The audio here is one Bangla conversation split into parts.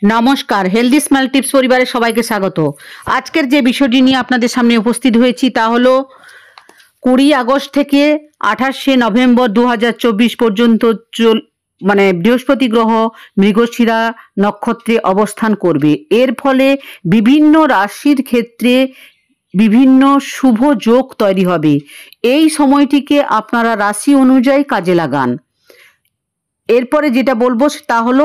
নমস্কার, হেলদি স্মাইল টিপস পরিবারের সবাইকে স্বাগত। আজকের যে বিষয়টি নিয়ে আপনাদের সামনে উপস্থিত হয়েছি তা হলো 20 আগস্ট থেকে 28শে নভেম্বর 2024 পর্যন্ত বৃহস্পতি গ্রহ মৃগশিরা নক্ষত্রে অবস্থান করবে। এর ফলে বিভিন্ন রাশির ক্ষেত্রে বিভিন্ন শুভ যোগ তৈরি হবে। এই সময়টিকে আপনারা রাশি অনুযায়ী কাজে লাগান। এরপরে যেটা বলবো তা হলো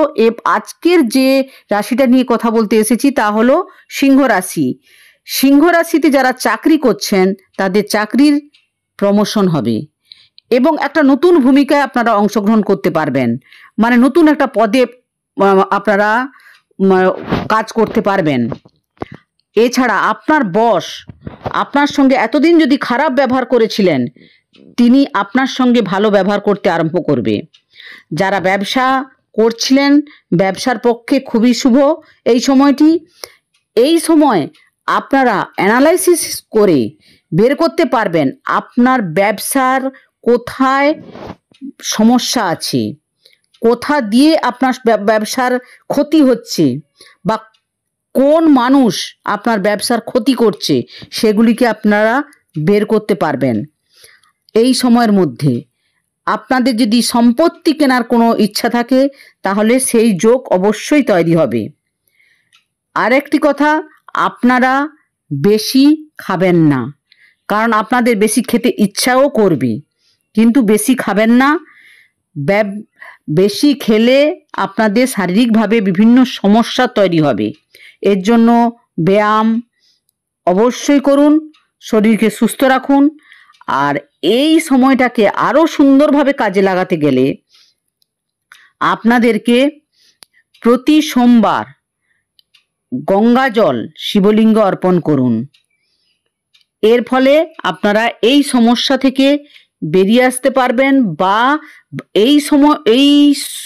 আজকের যে রাশিটা নিয়ে কথা বলতে এসেছি তা হলো সিংহ রাশি। সিংহ রাশিতে যারা চাকরি করছেন তাদের চাকরির প্রমোশন হবে এবং একটা নতুন ভূমিকায় আপনারা অংশগ্রহণ করতে পারবেন, মানে নতুন একটা পদে আপনারা কাজ করতে পারবেন। এছাড়া আপনার বস আপনার সঙ্গে এতদিন যদি খারাপ ব্যবহার করেছিলেন তিনি আপনার সঙ্গে ভালো ব্যবহার করতে আরম্ভ করবে। যারা ব্যবসা করছিলেন ব্যবসার পক্ষে খুবই শুভ এই সময়টি। এই সময় আপনারা অ্যানালাইসিস করে বের করতে পারবেন আপনার ব্যবসার কোথায় সমস্যা আছে, কোথা দিয়ে আপনার ব্যবসার ক্ষতি হচ্ছে বা কোন মানুষ আপনার ব্যবসার ক্ষতি করছে সেগুলিকে আপনারা বের করতে পারবেন। এই সময়ের মধ্যে আপনাদের যদি সম্পত্তি কেনার কোনো ইচ্ছা থাকে তাহলে সেই যোগ অবশ্যই তৈরি হবে। আরেকটি কথা, আপনারা বেশি খাবেন না, কারণ আপনাদের বেশি খেতে ইচ্ছাও করবে, কিন্তু বেশি খাবেন না। বেশি খেলে আপনাদের শারীরিকভাবে বিভিন্ন সমস্যা তৈরি হবে। এর জন্য ব্যায়াম অবশ্যই করুন, শরীরকে সুস্থ রাখুন। আর এই সময়টাকে আরও সুন্দরভাবে কাজে লাগাতে গেলে আপনাদেরকে প্রতি সোমবার গঙ্গা জল শিবলিঙ্গ অর্পণ করুন। এর ফলে আপনারা এই সমস্যা থেকে বেরিয়ে আসতে পারবেন বা এই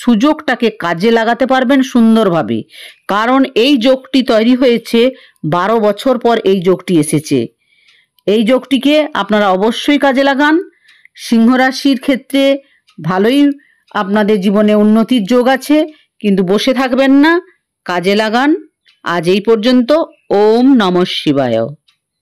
সুযোগটাকে কাজে লাগাতে পারবেন সুন্দরভাবে। কারণ এই যোগটি তৈরি হয়েছে 12 বছর পর এই যোগটি এসেছে। এই যোগটিকে আপনারা অবশ্যই কাজে লাগান। সিংহ রাশির ক্ষেত্রে ভালোই আপনাদের জীবনে উন্নতির যোগ আছে, কিন্তু বসে থাকবেন না, কাজে লাগান। আজ এই পর্যন্ত। ওম নমঃ শিবায়।